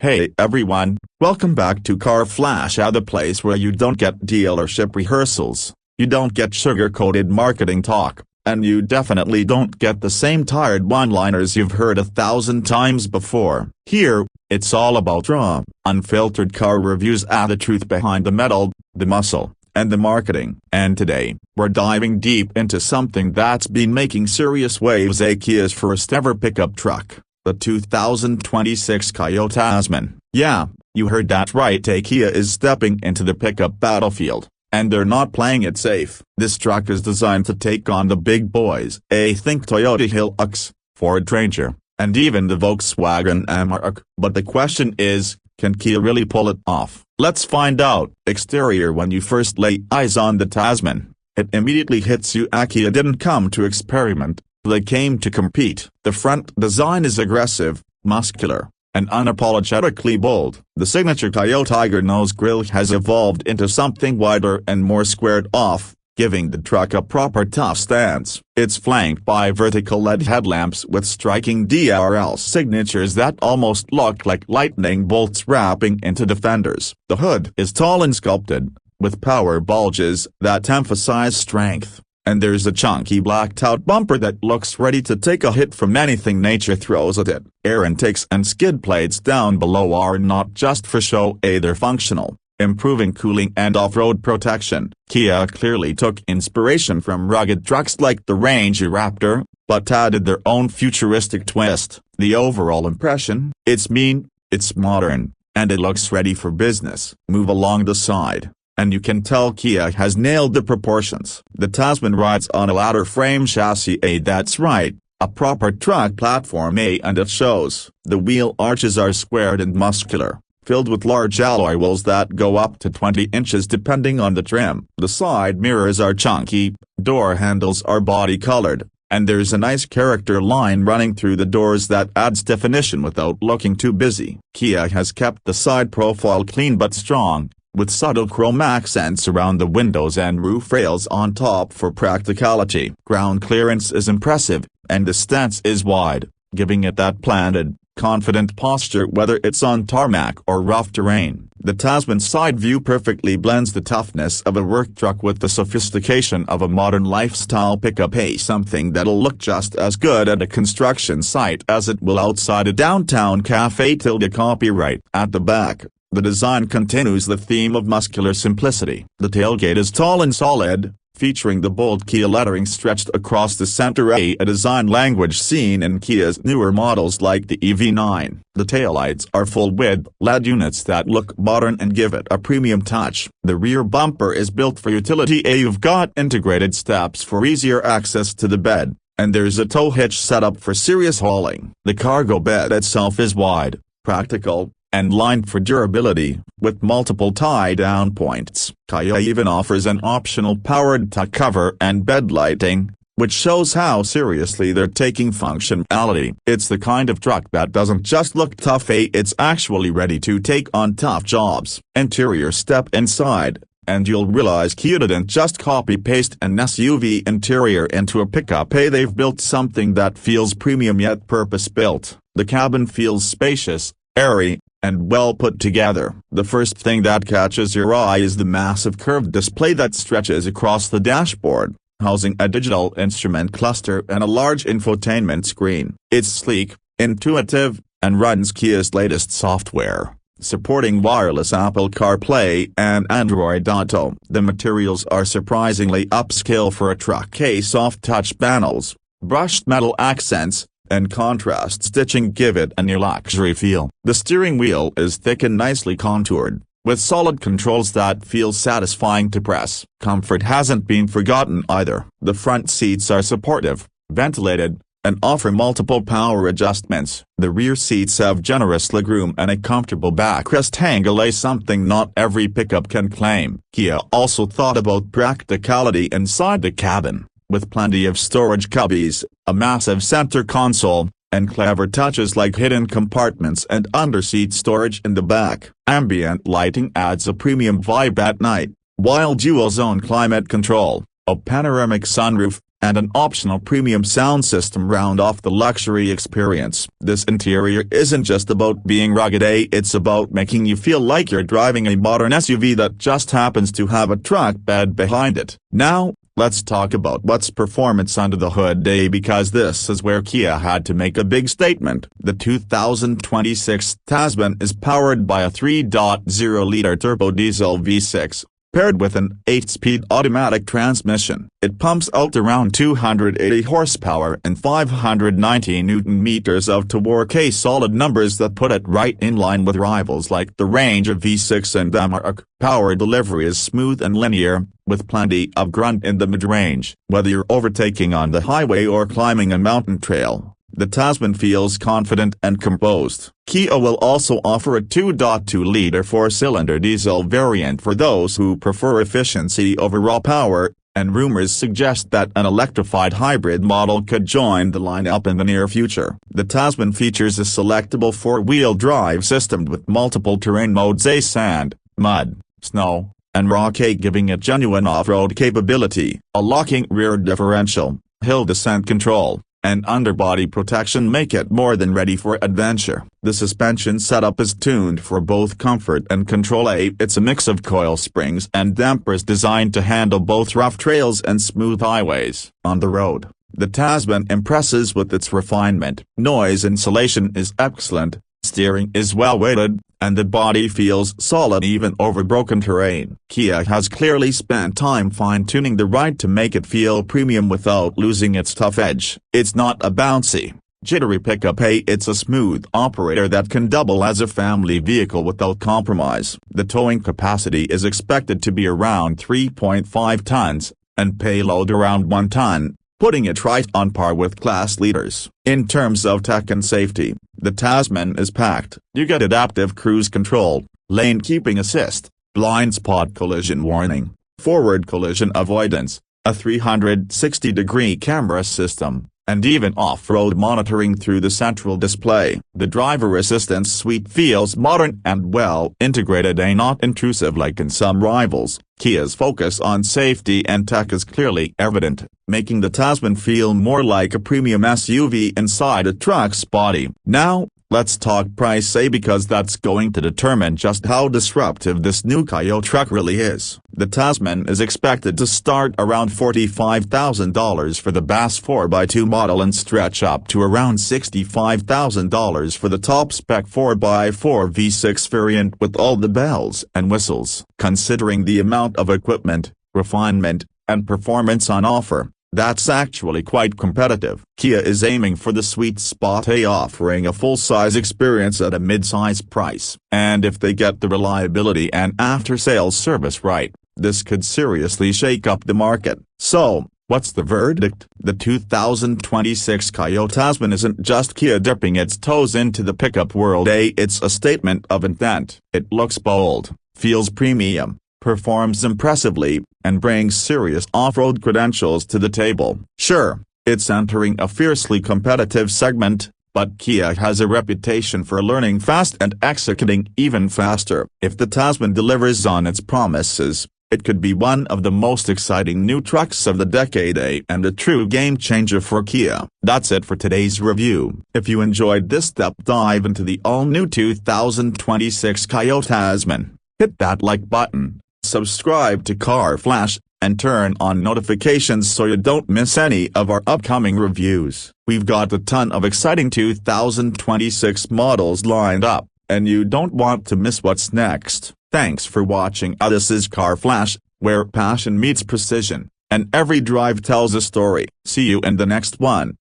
Hey everyone, welcome back to Car Flash, the place where you don't get dealership rehearsals, you don't get sugar-coated marketing talk, and you definitely don't get the same tired one-liners you've heard 1,000 times before. Here, it's all about raw, unfiltered car reviews, the truth behind the metal, the muscle, and the marketing. And today, we're diving deep into something that's been making serious waves: Kia's first ever pickup truck. The 2026 Kia Tasman. Yeah, you heard that right, Kia is stepping into the pickup battlefield, and they're not playing it safe. This truck is designed to take on the big boys, think Toyota Hilux, Ford Ranger, and even the Volkswagen Amarok. But the question is, can Kia really pull it off? Let's find out. Exterior: when you first lay eyes on the Tasman, it immediately hits you, Kia didn't come to experiment. They came to compete. The front design is aggressive, muscular, and unapologetically bold. The signature Toyota Tiger nose grille has evolved into something wider and more squared off, giving the truck a proper tough stance. It's flanked by vertical LED headlamps with striking DRL signatures that almost look like lightning bolts wrapping into the fenders. The hood is tall and sculpted, with power bulges that emphasize strength. And there's a chunky blacked-out bumper that looks ready to take a hit from anything nature throws at it. Air intakes and skid plates down below are not just for show, they're functional, improving cooling and off-road protection. Kia clearly took inspiration from rugged trucks like the Ranger Raptor, but added their own futuristic twist. The overall impression: it's mean, it's modern, and it looks ready for business. Move along the side, and you can tell Kia has nailed the proportions. The Tasman rides on a ladder frame chassis, that's right, a proper truck platform, and it shows. The wheel arches are squared and muscular, filled with large alloy wheels that go up to 20 inches depending on the trim. The side mirrors are chunky, door handles are body-colored, and there's a nice character line running through the doors that adds definition without looking too busy. Kia has kept the side profile clean but strong, with subtle chrome accents around the windows and roof rails on top for practicality. Ground clearance is impressive, and the stance is wide, giving it that planted, confident posture whether it's on tarmac or rough terrain. The Tasman's side view perfectly blends the toughness of a work truck with the sophistication of a modern lifestyle pickup, something that'll look just as good at a construction site as it will outside a downtown cafe. Copyright. At the back, the design continues the theme of muscular simplicity. The tailgate is tall and solid, featuring the bold Kia lettering stretched across the center, a design language seen in Kia's newer models like the EV9. The taillights are full-width LED units that look modern and give it a premium touch. The rear bumper is built for utility, you've got integrated steps for easier access to the bed, and there's a tow hitch setup for serious hauling. The cargo bed itself is wide, practical, and lined for durability, with multiple tie-down points. Kia even offers an optional powered tuck cover and bed lighting, which shows how seriously they're taking functionality. It's the kind of truck that doesn't just look tough, it's actually ready to take on tough jobs. Interior: step inside, and you'll realize Kia didn't just copy-paste an SUV interior into a pickup, they've built something that feels premium yet purpose-built. The cabin feels spacious, airy, and well put together. The first thing that catches your eye is the massive curved display that stretches across the dashboard, housing a digital instrument cluster and a large infotainment screen. It's sleek, intuitive, and runs Kia's latest software, supporting wireless Apple CarPlay and Android Auto. The materials are surprisingly upscale for a truck, soft touch panels, brushed metal accents, and contrast stitching give it a near luxury feel. The steering wheel is thick and nicely contoured, with solid controls that feel satisfying to press. Comfort hasn't been forgotten either. The front seats are supportive, ventilated, and offer multiple power adjustments. The rear seats have generous legroom and a comfortable backrest angle, something not every pickup can claim. Kia also thought about practicality inside the cabin, with plenty of storage cubbies, a massive center console, and clever touches like hidden compartments and underseat storage in the back. Ambient lighting adds a premium vibe at night, while dual-zone climate control, a panoramic sunroof, and an optional premium sound system round off the luxury experience. This interior isn't just about being rugged, it's about making you feel like you're driving a modern SUV that just happens to have a truck bed behind it. Now, let's talk about what's performance under the hood, because this is where Kia had to make a big statement. The 2026 Tasman is powered by a 3.0-liter turbo diesel V6. Paired with an 8-speed automatic transmission, it pumps out around 280 horsepower and 590 newton-meters of torque, solid numbers that put it right in line with rivals like the Ranger V6 and Amarok. Power delivery is smooth and linear, with plenty of grunt in the mid-range. Whether you're overtaking on the highway or climbing a mountain trail, the Tasman feels confident and composed. Kia will also offer a 2.2-liter four-cylinder diesel variant for those who prefer efficiency over raw power, and rumors suggest that an electrified hybrid model could join the lineup in the near future. The Tasman features a selectable four-wheel drive system with multiple terrain modes: sand, mud, snow, and rock, giving it genuine off-road capability. A locking rear differential, hill descent control, and underbody protection make it more than ready for adventure. The suspension setup is tuned for both comfort and control. It's a mix of coil springs and dampers designed to handle both rough trails and smooth highways. On the road, the Tasman impresses with its refinement. Noise insulation is excellent, steering is well-weighted, and the body feels solid even over broken terrain. Kia has clearly spent time fine-tuning the ride to make it feel premium without losing its tough edge. It's not a bouncy, jittery pickup, it's a smooth operator that can double as a family vehicle without compromise. The towing capacity is expected to be around 3.5 tons, and payload around 1 ton, putting it right on par with class leaders. In terms of tech and safety, the Tasman is packed. You get adaptive cruise control, lane keeping assist, blind spot collision warning, forward collision avoidance, a 360-degree camera system, and even off-road monitoring through the central display. The driver assistance suite feels modern and well integrated, not intrusive like in some rivals. Kia's focus on safety and tech is clearly evident, making the Tasman feel more like a premium SUV inside a truck's body. Now, let's talk price, because that's going to determine just how disruptive this new Kia truck really is. The Tasman is expected to start around $45,000 for the base 4x2 model and stretch up to around $65,000 for the top-spec 4x4 V6 variant with all the bells and whistles. Considering the amount of equipment, refinement, and performance on offer, that's actually quite competitive. Kia is aiming for the sweet spot, offering a full-size experience at a mid-size price. And if they get the reliability and after-sales service right, this could seriously shake up the market. So, what's the verdict? The 2026 Kia Tasman isn't just Kia dipping its toes into the pickup world, it's a statement of intent. It looks bold, feels premium, performs impressively, and brings serious off-road credentials to the table. Sure, it's entering a fiercely competitive segment, but Kia has a reputation for learning fast and executing even faster. If the Tasman delivers on its promises, it could be one of the most exciting new trucks of the decade, and a true game-changer for Kia. That's it for today's review. If you enjoyed this deep dive into the all-new 2026 Kia Tasman, hit that like button, subscribe to Car Flash, and turn on notifications so you don't miss any of our upcoming reviews. We've got a ton of exciting 2026 models lined up, and you don't want to miss what's next. Thanks for watching. This is Car Flash, where passion meets precision, and every drive tells a story. See you in the next one.